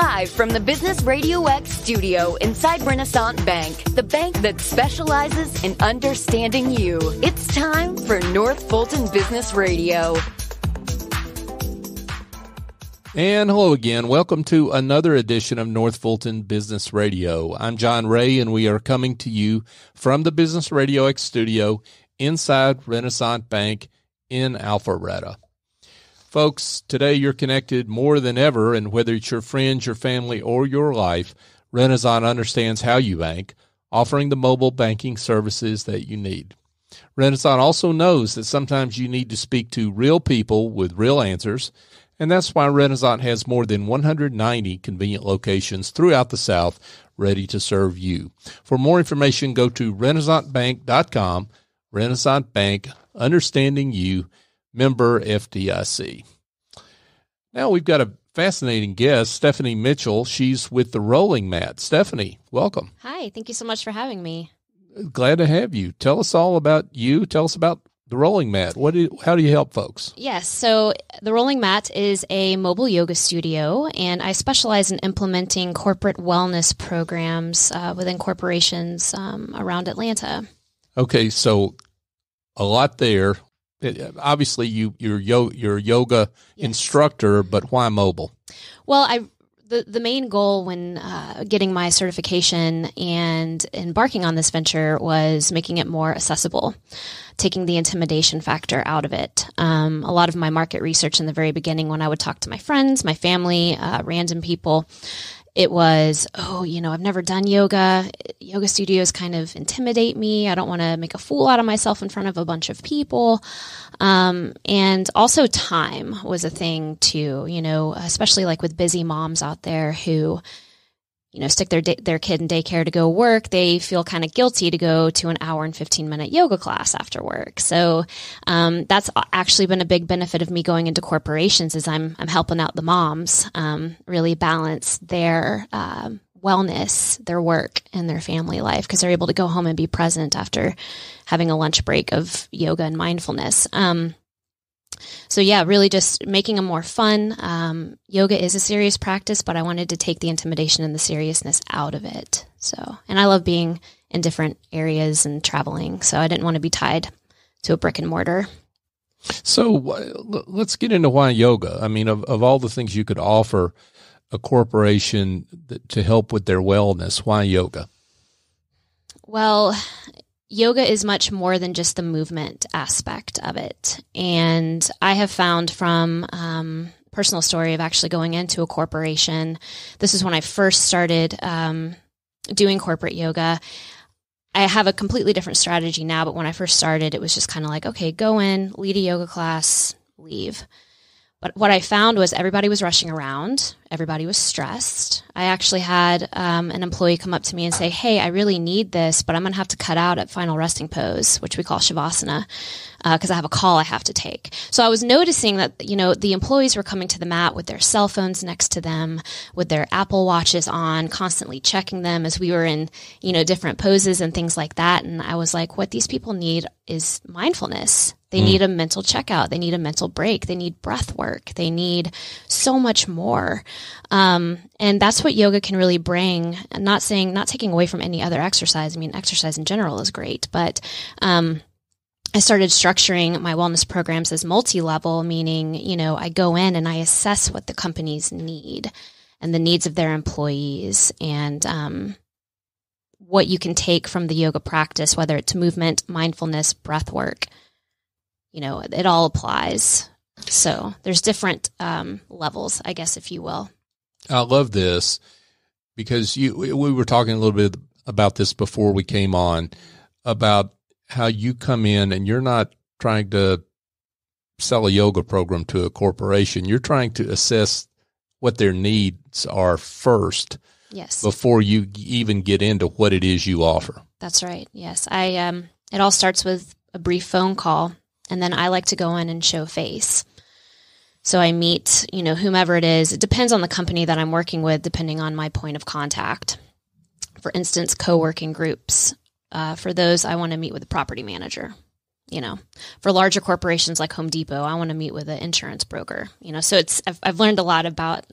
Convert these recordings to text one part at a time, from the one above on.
Live from the Business RadioX studio inside Renaissance Bank, the bank that specializes in understanding you. It's time for North Fulton Business Radio. And hello again. Welcome to another edition of North Fulton Business Radio. I'm John Ray, and we are coming to you from the Business RadioX studio inside Renaissance Bank in Alpharetta. Folks, today you're connected more than ever, and whether it's your friends, your family, or your life, Renaissance understands how you bank, offering the mobile banking services that you need. Renaissance also knows that sometimes you need to speak to real people with real answers, and that's why Renaissance has more than 190 convenient locations throughout the South ready to serve you. For more information, go to renaissancebank.com. Renaissance Bank, understanding you, member FDIC. Now we've got a fascinating guest, Stephanie Mitchell. She's with the Rolling Mat. Stephanie, welcome. Hi, thank you so much for having me. Glad to have you. Tell us all about you. Tell us about the Rolling Mat. How do you help folks? Yes, so the Rolling Mat is a mobile yoga studio, and I specialize in implementing corporate wellness programs within corporations around Atlanta. Okay, so a lot there. Obviously, you're a yoga instructor, but why mobile? Well, the main goal when getting my certification and embarking on this venture was making it more accessible, taking the intimidation factor out of it. A lot of my market research in the very beginning, when I would talk to my friends, my family, random people, it was, I've never done yoga. Yoga studios kind of intimidate me. I don't want to make a fool out of myself in front of a bunch of people. And also time was a thing too, especially like with busy moms out there who, stick their kid in daycare to go work. They feel kind of guilty to go to an hour and 15-minute yoga class after work. So that's actually been a big benefit of me going into corporations is I'm helping out the moms really balance their wellness, their work, and their family life because they're able to go home and be present after having a lunch break of yoga and mindfulness. So yeah, really just making them more fun. Yoga is a serious practice, but I wanted to take the intimidation and the seriousness out of it. And I love being in different areas and traveling. So I didn't want to be tied to a brick and mortar. So let's get into why yoga. I mean, of all the things you could offer a corporation to help with their wellness, why yoga? Well, yoga is much more than just the movement aspect of it. And I have found from personal story of actually going into a corporation, this is when I first started doing corporate yoga. I have a completely different strategy now, but when I first started, it was just kind of like, okay, go in, lead a yoga class, leave. But what I found was everybody was rushing around. Everybody was stressed. I actually had an employee come up to me and say, hey, I really need this, but I'm going to have to cut out at final resting pose, which we call Shavasana, because I have a call I have to take. So I was noticing that, the employees were coming to the mat with their cell phones next to them, with their Apple Watches on, constantly checking them as we were in, different poses and things like that. And I was like, what these people need is mindfulness. They need a mental checkout. They need a mental break. They need breath work. They need so much more. And that's what yoga can really bring. I'm not taking away from any other exercise. I mean, exercise in general is great, but, I started structuring my wellness programs as multi-level, meaning, I go in and I assess what the companies need and the needs of their employees and, what you can take from the yoga practice, whether it's movement, mindfulness, breath work. It all applies. So there's different levels, I guess, if you will. I love this because we were talking a little bit about this before we came on about how you come in and you're not trying to sell a yoga program to a corporation. You're trying to assess what their needs are first. Yes. Before you even get into what it is you offer. That's right. Yes. It all starts with a brief phone call. And then I like to go in and show face. So I meet, whomever it is. It depends on the company that I'm working with, depending on my point of contact. For instance, co-working groups. For those, I want to meet with the property manager. For larger corporations like Home Depot, I want to meet with an insurance broker, so I've learned a lot about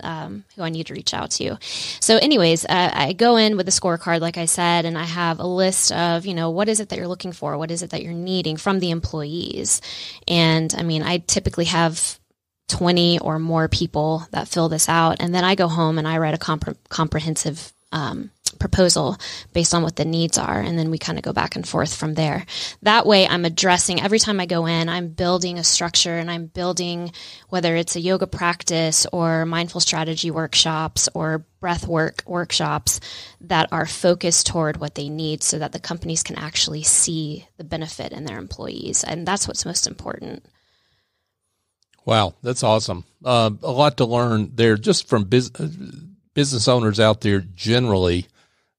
who I need to reach out to. So anyways, I go in with a scorecard, like I said, and I have a list of, what is it that you're looking for? What is it that you're needing from the employees? And I typically have 20 or more people that fill this out. And then I go home and I write a comprehensive proposal based on what the needs are. And then we kind of go back and forth from there. That way I'm addressing, every time I go in, I'm building a structure, and I'm building, whether it's a yoga practice or mindful strategy workshops or breath work workshops, that are focused toward what they need so that the companies can actually see the benefit in their employees. And that's what's most important. Wow, that's awesome. A lot to learn there just from business owners out there generally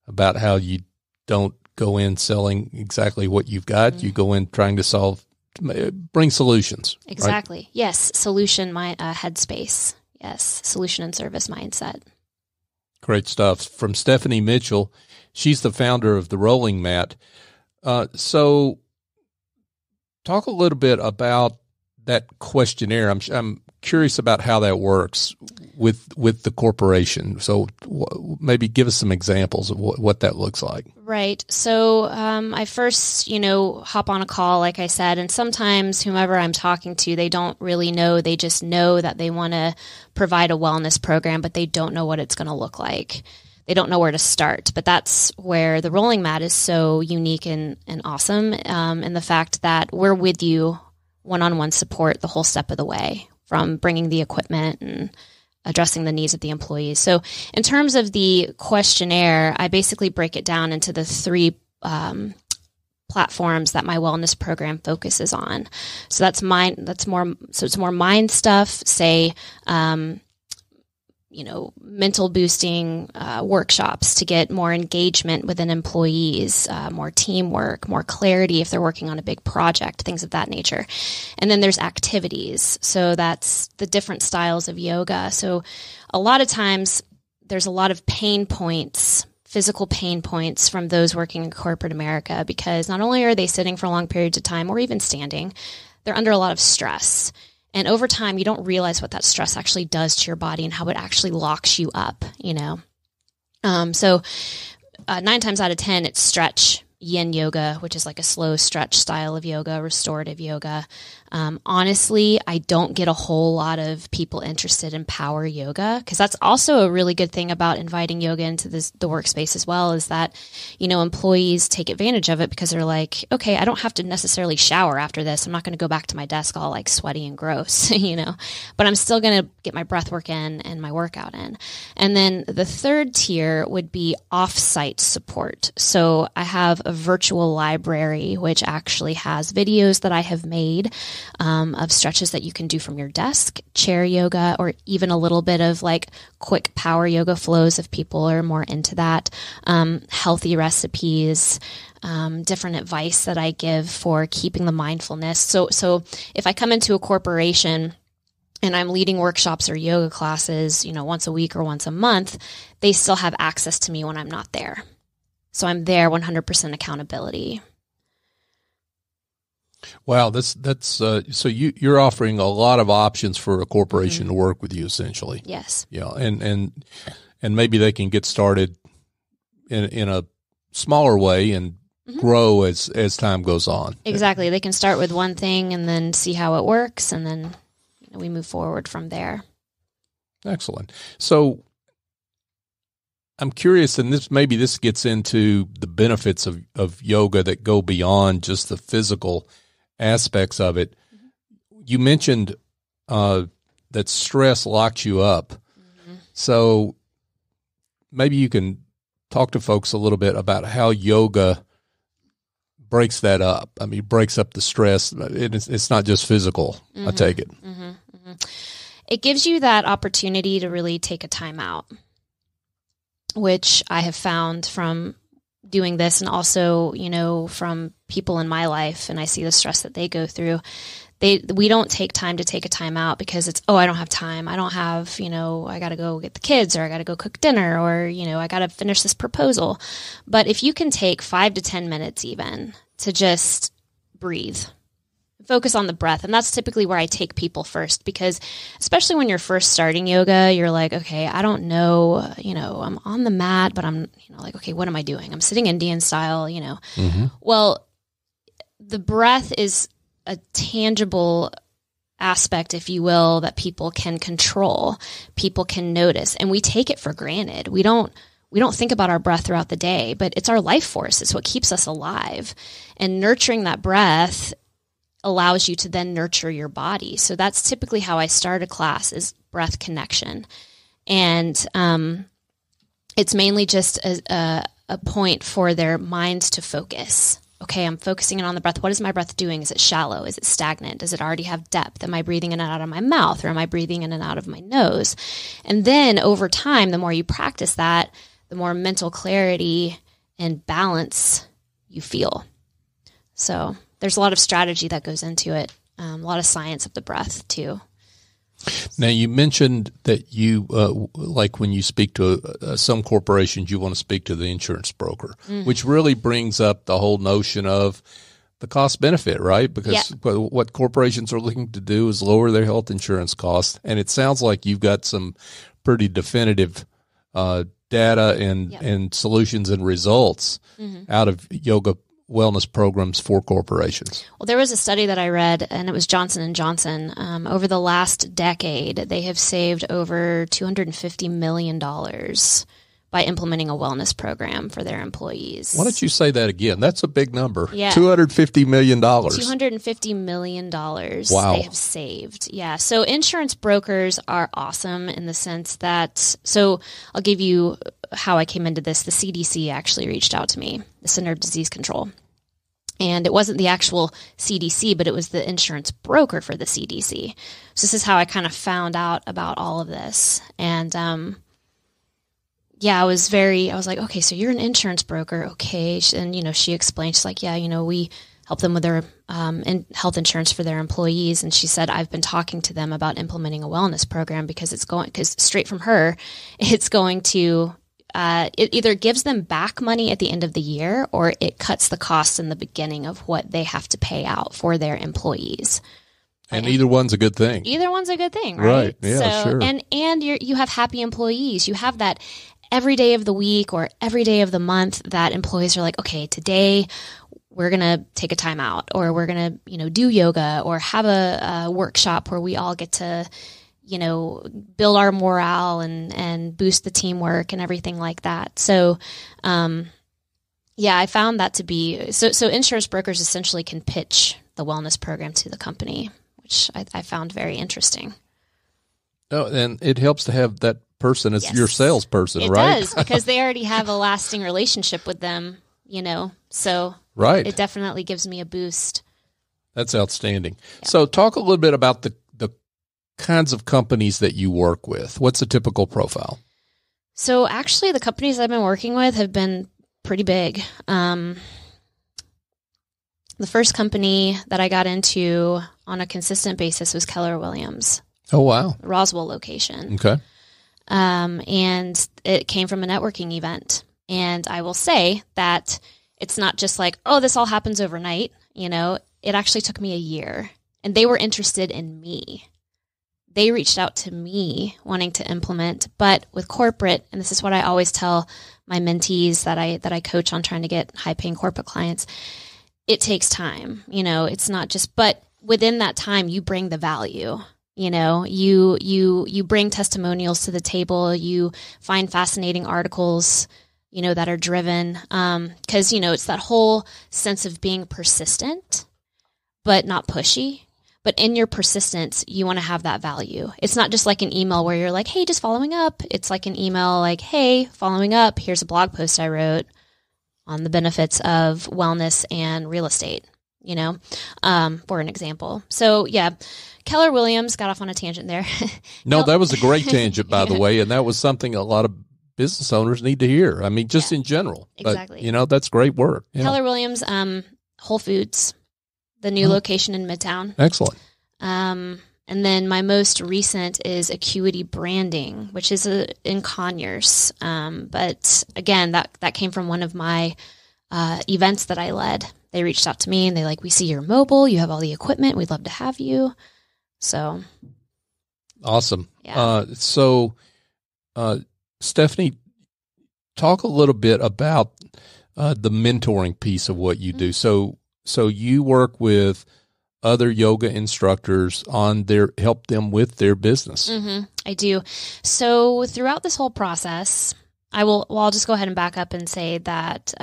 about how you don't go in selling exactly what you've got. Mm-hmm. You go in trying to bring solutions. Exactly. Right? Yes. Solution, headspace. Yes. Solution and service mindset. Great stuff. From Stephanie Mitchell. She's the founder of the Rolling Mat. So talk a little bit about that questionnaire. I'm curious about how that works with the corporation. So maybe give us some examples of what that looks like. Right. So I first, hop on a call, like I said, and sometimes whomever I'm talking to, they don't really know. They just know that they want to provide a wellness program, but they don't know what it's going to look like. They don't know where to start. But that's where the Rolling Mat is so unique and awesome, in the fact that we're with you one-on-one support the whole step of the way, from bringing the equipment and addressing the needs of the employees. So in terms of the questionnaire, I basically break it down into the three platforms that my wellness program focuses on. So it's more mind stuff, say, mental boosting workshops to get more engagement within employees, more teamwork, more clarity if they're working on a big project, things of that nature. And then there's activities. So that's the different styles of yoga. So a lot of times there's a lot of pain points, physical pain points from those working in corporate America, because not only are they sitting for long periods of time or even standing, they're under a lot of stress. And over time, you don't realize what that stress actually does to your body and how it actually locks you up, So 9 times out of 10, it's stretch, yin yoga, which is like a slow stretch style of yoga, restorative yoga. Honestly, I don't get a whole lot of people interested in power yoga, because that's also a really good thing about inviting yoga into the workspace as well, is that, employees take advantage of it because they're like, okay, I don't have to necessarily shower after this. I'm not going to go back to my desk all like sweaty and gross, but I'm still going to get my breath work in and my workout in. And then the third tier would be off-site support. So I have a virtual library, which actually has videos that I have made of stretches that you can do from your desk, chair yoga, or even a little bit of like quick power yoga flows if people are more into that, healthy recipes, different advice that I give for keeping the mindfulness. So if I come into a corporation and I'm leading workshops or yoga classes, once a week or once a month, they still have access to me when I'm not there. So I'm there 100% accountability. Wow, that's so you're offering a lot of options for a corporation mm-hmm. to work with you, essentially. Yes. Yeah, and maybe they can get started in a smaller way and mm-hmm. grow as time goes on. Exactly. They can start with one thing and then see how it works, and then we move forward from there. Excellent. So I'm curious, and this gets into the benefits of yoga that go beyond just the physical aspects of it. Mm-hmm. You mentioned that stress locks you up. Mm-hmm. So maybe you can talk to folks a little bit about how yoga breaks that up. I mean, breaks up the stress. It's not just physical, mm-hmm. I take it. Mm-hmm. Mm-hmm. It gives you that opportunity to really take a time out, which I have found from doing this, and also, from people in my life, and I see the stress that they go through. We don't take time to take a time out because it's, I don't have time. I don't have, I got to go get the kids, or I got to go cook dinner, or, I got to finish this proposal. But if you can take 5 to 10 minutes even to just breathe, focus on the breath. And that's typically where I take people first, because especially when you're first starting yoga, you're like, okay, I don't know, I'm on the mat, but I'm, like, okay, what am I doing? I'm sitting Indian style, Mm-hmm. Well, the breath is a tangible aspect, if you will, that people can control, people can notice, and we take it for granted. We don't think about our breath throughout the day, but it's our life force. It's what keeps us alive. And nurturing that breath allows you to then nurture your body. So that's typically how I start a class, is breath connection. And it's mainly just a point for their minds to focus. Okay, I'm focusing in on the breath. What is my breath doing? Is it shallow? Is it stagnant? Does it already have depth? Am I breathing in and out of my mouth, or am I breathing in and out of my nose? And then over time, the more you practice that, the more mental clarity and balance you feel. So there's a lot of strategy that goes into it, a lot of science of the breath too. Now, you mentioned that you, like when you speak to some corporations, you want to speak to the insurance broker, which really brings up the whole notion of the cost benefit, right? Because what corporations are looking to do is lower their health insurance costs. And it sounds like you've got some pretty definitive data and solutions and results out of yoga wellness programs for corporations. Well, there was a study that I read, and it was Johnson & Johnson. Over the last decade, they have saved over $250 million by implementing a wellness program for their employees. Why don't you say that again? That's a big number. Yeah. $250 million. $250 million Wow. They have saved. Yeah. So insurance brokers are awesome in the sense that, so I'll give you how I came into this. The CDC actually reached out to me, the Center of Disease Control. And it wasn't the actual CDC, but it was the insurance broker for the CDC. So this is how I kind of found out about all of this. And, I was like, okay, so you're an insurance broker. Okay. And, she explained, she's like, we help them with their health insurance for their employees. And she said, I've been talking to them about implementing a wellness program because straight from her, it's going to, it either gives them back money at the end of the year, or it cuts the costs in the beginning of what they have to pay out for their employees. And either one's a good thing. Either one's a good thing, right? Yeah, sure. And you have happy employees. You have that every day of the week or every day of the month that employees are like, okay, today we're going to take a time out, or we're going to, do yoga, or have a workshop where we all get to, build our morale and boost the teamwork and everything like that. So, I found that to be, so insurance brokers essentially can pitch the wellness program to the company, which I found very interesting. Oh, and it helps to have that person as your salesperson, right? It does, because they already have a lasting relationship with them, so right. It definitely gives me a boost. That's outstanding. Yeah. So talk a little bit about the kinds of companies that you work with. What's a typical profile? So actually the companies I've been working with have been pretty big. The first company that I got into on a consistent basis was Keller Williams. Oh, wow. Roswell location. Okay. And it came from a networking event. And I will say that it's not just like, oh, this all happens overnight. It actually took me a year, and they were interested in me. They reached out to me wanting to implement, but with corporate, and this is what I always tell my mentees that I coach on trying to get high paying corporate clients, it takes time. It's not just, but within that time, you bring the value. You bring testimonials to the table. You find fascinating articles, that are driven. Cause it's that whole sense of being persistent, but not pushy. But in your persistence, you want to have that value. It's not just like an email where you're like, hey, just following up. It's like an email like, hey, following up. Here's a blog post I wrote on the benefits of wellness and real estate, for an example. So yeah, Keller Williams, got off on a tangent there. No, that was a great tangent, by the way. And that was something a lot of business owners need to hear. I mean, just in general. Exactly. But, that's great work. Yeah. Keller Williams, Whole Foods, the new location in Midtown. Excellent. And then my most recent is Acuity Branding, which is in Conyers. But again, that came from one of my events that I led. they reached out to me and we see you're mobile, you have all the equipment, we'd love to have you. So. Awesome. Yeah. Stephanie, talk a little bit about the mentoring piece of what you do. So you work with other yoga instructors on help them with their business. Mm-hmm. I do. So throughout this whole process, I'll just go ahead and back up and say that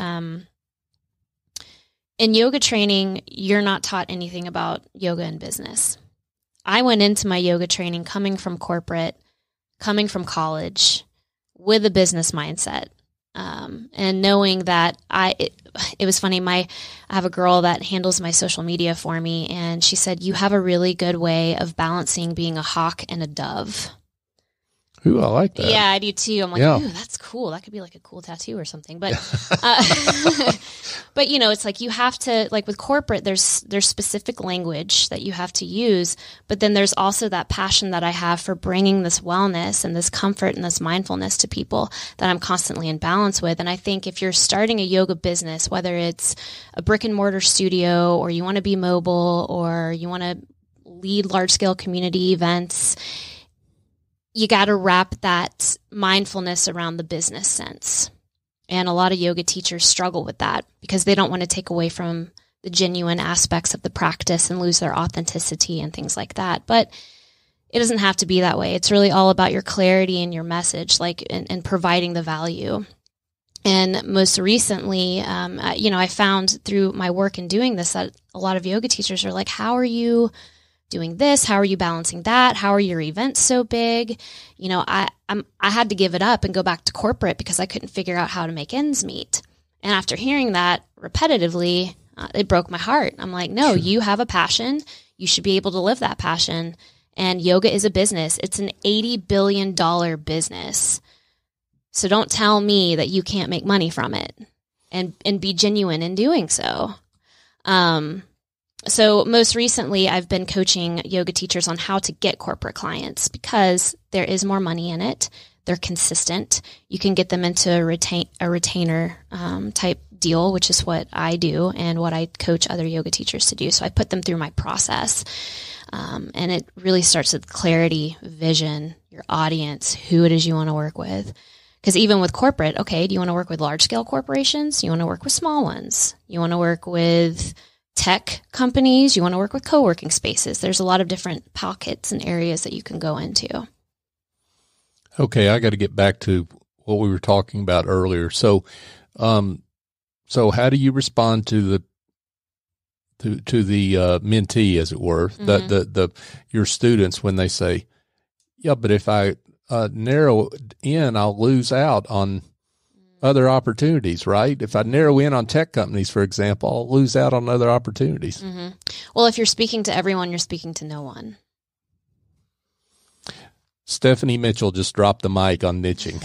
in yoga training, you're not taught anything about yoga and business. I went into my yoga training coming from corporate, coming from college with a business mindset. And knowing that it was funny. I have a girl that handles my social media for me, and she said, you have a really good way of balancing being a hawk and a dove. Ooh, I like that. Yeah, I do too. I'm like, ooh, that's cool. That could be like a cool tattoo or something. But, but it's like you have to, like with corporate, there's specific language that you have to use, but then there's also that passion that I have for bringing this wellness and this comfort and this mindfulness to people that I'm constantly in balance with. And I think if you're starting a yoga business, whether it's a brick and mortar studio or you want to be mobile or you want to lead large scale community events, you got to wrap that mindfulness around the business sense. And a lot of yoga teachers struggle with that because they don't want to take away from the genuine aspects of the practice and lose their authenticity and things like that. But it doesn't have to be that way. It's really all about your clarity and your message, and providing the value. And most recently, I found through my work in doing this that a lot of yoga teachers are like, how are you doing this? How are you balancing that? How are your events so big? I had to give it up and go back to corporate because I couldn't figure out how to make ends meet. And after hearing that repetitively, it broke my heart. I'm like, no, you have a passion. You should be able to live that passion. And yoga is a business. It's an $80 billion business. So don't tell me that you can't make money from it and be genuine in doing so. So most recently, I've been coaching yoga teachers on how to get corporate clients because there is more money in it. They're consistent. You can get them into a retainer type deal, which is what I do and what I coach other yoga teachers to do. So I put them through my process. And it really starts with clarity, vision, your audience, who it is you want to work with. Because even with corporate, okay, do you want to work with large scale corporations? You want to work with small ones? You want to work with tech companies? You want to work with co-working spaces? There's a lot of different pockets and areas that you can go into. Okay, I got to get back to what we were talking about earlier. So how do you respond to the mentee, as it were, mm-hmm. your students when they say, "Yeah, but if I narrow in, I'll lose out on other opportunities, right? If I narrow in on tech companies, for example, I'll lose out on other opportunities." Mm-hmm. Well, if you're speaking to everyone, you're speaking to no one. Stephanie Mitchell just dropped the mic on niching.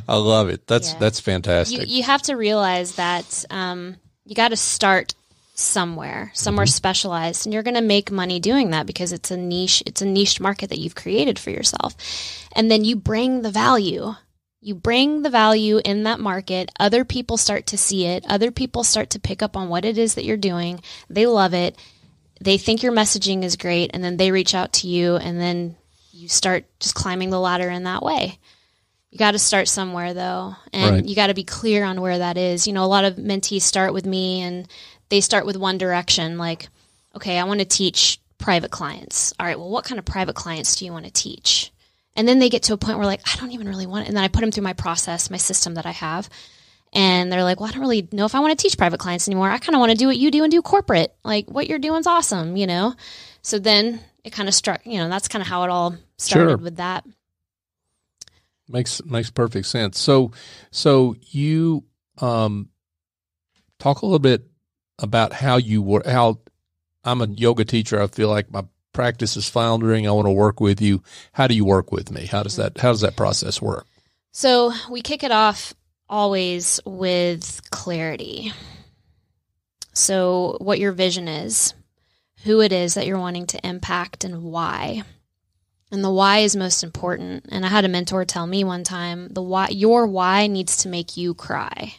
I love it. That's fantastic. You have to realize that you got to start somewhere mm-hmm. specialized, and you're going to make money doing that because it's a niche market that you've created for yourself. And then you bring the value. You bring the value in that market. Other people start to see it. Other people start to pick up on what it is that you're doing. They love it. They think your messaging is great, and then they reach out to you, and then you start just climbing the ladder in that way. You got to start somewhere, though, and right. You got to be clear on where that is. A lot of mentees start with me, and they start with one direction, like, okay, I want to teach private clients. All right, well, what kind of private clients do you want to teach? And then they get to a point where, like, I don't even really want it. And then I put them through my process, my system that I have. And they're like, well, I don't really know if I want to teach private clients anymore. I kind of want to do what you do and do corporate. Like, what you're doing is awesome, So then it kind of struck, that's kind of how it all started with that. Makes perfect sense. So you talk a little bit about how I'm a yoga teacher. I feel like my practice is floundering. I want to work with you. How do you work with me? How does that process work? So we kick it off always with clarity. So what your vision is, who it is that you're wanting to impact, and why. And the why is most important. And I had a mentor tell me one time, your why needs to make you cry.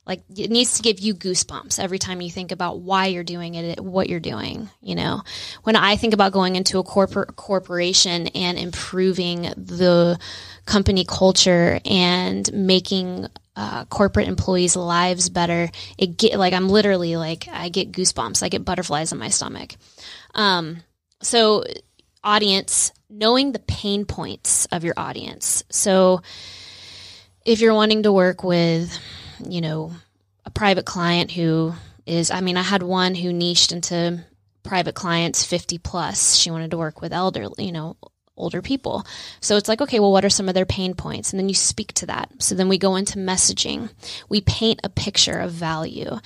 Like it needs to give you goosebumps every time you think about why you're doing it, what you're doing. You know, when I think about going into a corporation and improving the company culture and making corporate employees' lives better, I'm literally like, I get goosebumps. I get butterflies in my stomach. So audience, knowing the pain points of your audience. So if you're wanting to work with, you know, a private client who is, I had one who niched into private clients 50 plus. She wanted to work with older people. So it's like, okay, well, what are some of their pain points? And then you speak to that. So then we go into messaging. We paint a picture of value.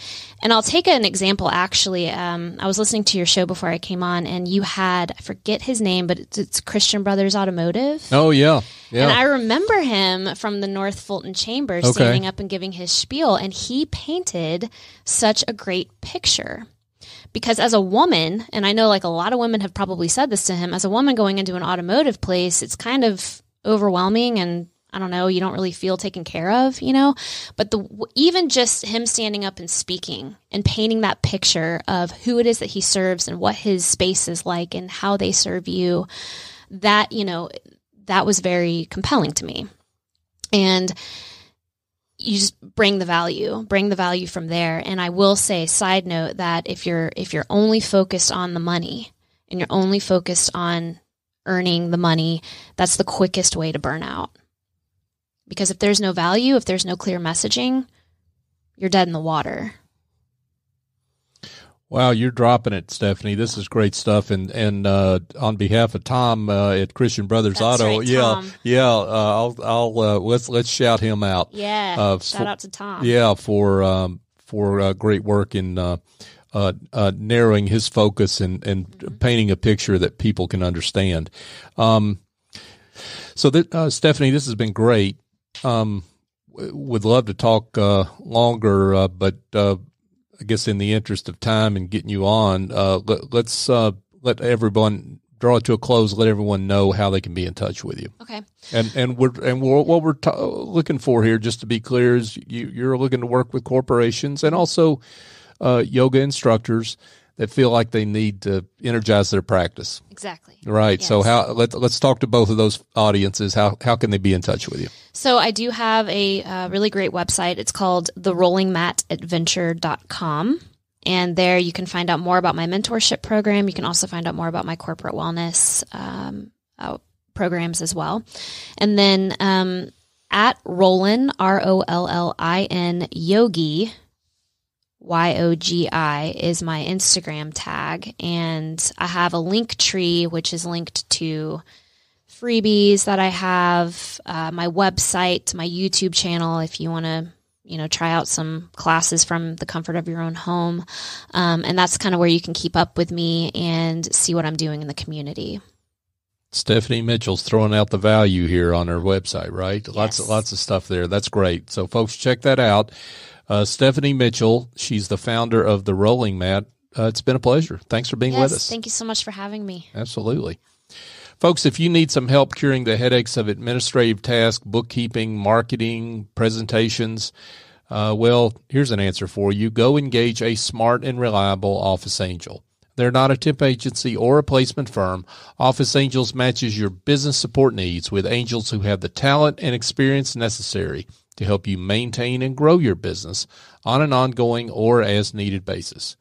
And I'll take an example, actually. I was listening to your show before I came on, and you had, I forget his name, but it's Christian Brothers Automotive. Oh, yeah. And I remember him from the North Fulton Chamber standing up and giving his spiel, and he painted such a great picture. Because as a woman, and I know like a lot of women have probably said this to him, as a woman going into an automotive place, it's kind of overwhelming and I don't know, you don't really feel taken care of, you know, but even just him standing up and speaking and painting that picture of who it is that he serves and what his space is like and how they serve you, that, you know, that was very compelling to me. And you just bring the value from there. And I will say, side note, that if you're only focused on the money and you're only focused on earning the money, that's the quickest way to burn out. Because if there's no value, if there's no clear messaging, you're dead in the water. Wow, you're dropping it, Stephanie. This is great stuff. And on behalf of Tom at Christian Brothers That's Auto, right, I'll let's shout him out. Yeah, shout out to Tom. Yeah, for great work in narrowing his focus and painting a picture that people can understand. So that Stephanie, this has been great. Would love to talk longer, but I guess in the interest of time and getting you on, let's let everyone draw it to a close. Let everyone know how they can be in touch with you. Okay. And what we're looking for here, just to be clear, is you're looking to work with corporations and also yoga instructors that feel like they need to energize their practice. Exactly. Right. Yes. So let's talk to both of those audiences. How can they be in touch with you? So I do have a really great website. It's called therollingmatadventure.com. And there you can find out more about my mentorship program. You can also find out more about my corporate wellness programs as well. And then at Rollin, ROLLIN Yogi, YOGI is my Instagram tag. And I have a link tree, which is linked to freebies that I have, my website, my YouTube channel, if you want to, try out some classes from the comfort of your own home. And that's kind of where you can keep up with me and see what I'm doing in the community. Stephanie Mitchell's throwing out the value here on her website, right? Yes. Lots of stuff there. That's great. So folks, check that out. Stephanie Mitchell, she's the founder of The Rolling Mat. It's been a pleasure. Thanks for being with us. Thank you so much for having me. Absolutely. Folks, if you need some help curing the headaches of administrative tasks, bookkeeping, marketing, presentations, well, here's an answer for you. Go engage a smart and reliable office angel. They're not a temp agency or a placement firm. Office Angels matches your business support needs with angels who have the talent and experience necessary to help you maintain and grow your business on an ongoing or as needed basis.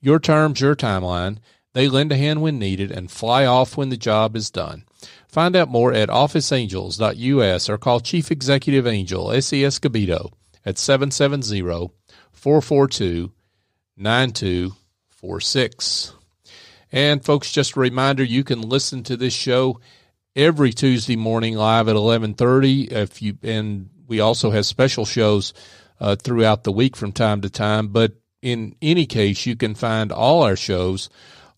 Your terms, your timeline. They lend a hand when needed and fly off when the job is done. Find out more at officeangels.us or call Chief Executive Angel S.E. Escobedo at 770-442-9246. And folks, just a reminder, you can listen to this show every Tuesday morning live at 11:30. And we also have special shows throughout the week from time to time. But in any case, you can find all our shows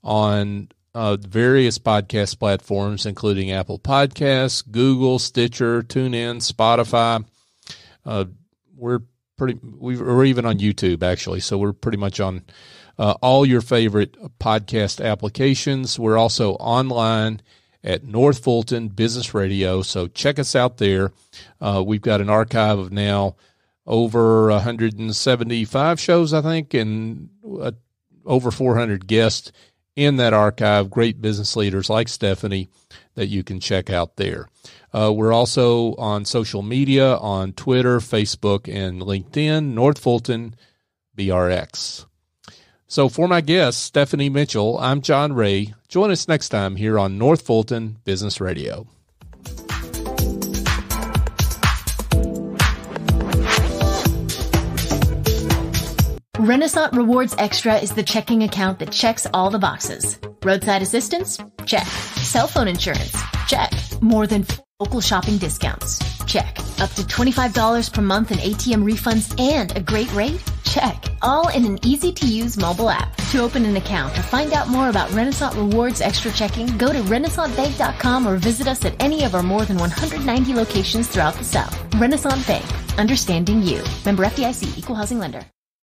on various podcast platforms, including Apple Podcasts, Google, Stitcher, TuneIn, Spotify. We're even on YouTube, actually. So we're pretty much on all your favorite podcast applications. We're also online at North Fulton Business Radio. So check us out there. We've got an archive of now over 175 shows, I think, and over 400 guests in that archive. Great business leaders like Stephanie that you can check out there. We're also on social media, on Twitter, Facebook, and LinkedIn, North Fulton BRX. So for my guest, Stephanie Mitchell, I'm John Ray. Join us next time here on North Fulton Business Radio. Renaissance Rewards Extra is the checking account that checks all the boxes. Roadside assistance? Check. Cell phone insurance? Check. More than local shopping discounts? Check. Up to $25 per month in ATM refunds and a great rate? Check. All in an easy-to-use mobile app. To open an account or find out more about Renaissance Rewards Extra Checking, go to renaissancebank.com or visit us at any of our more than 190 locations throughout the South. Renaissance Bank. Understanding you. Member FDIC. Equal housing lender.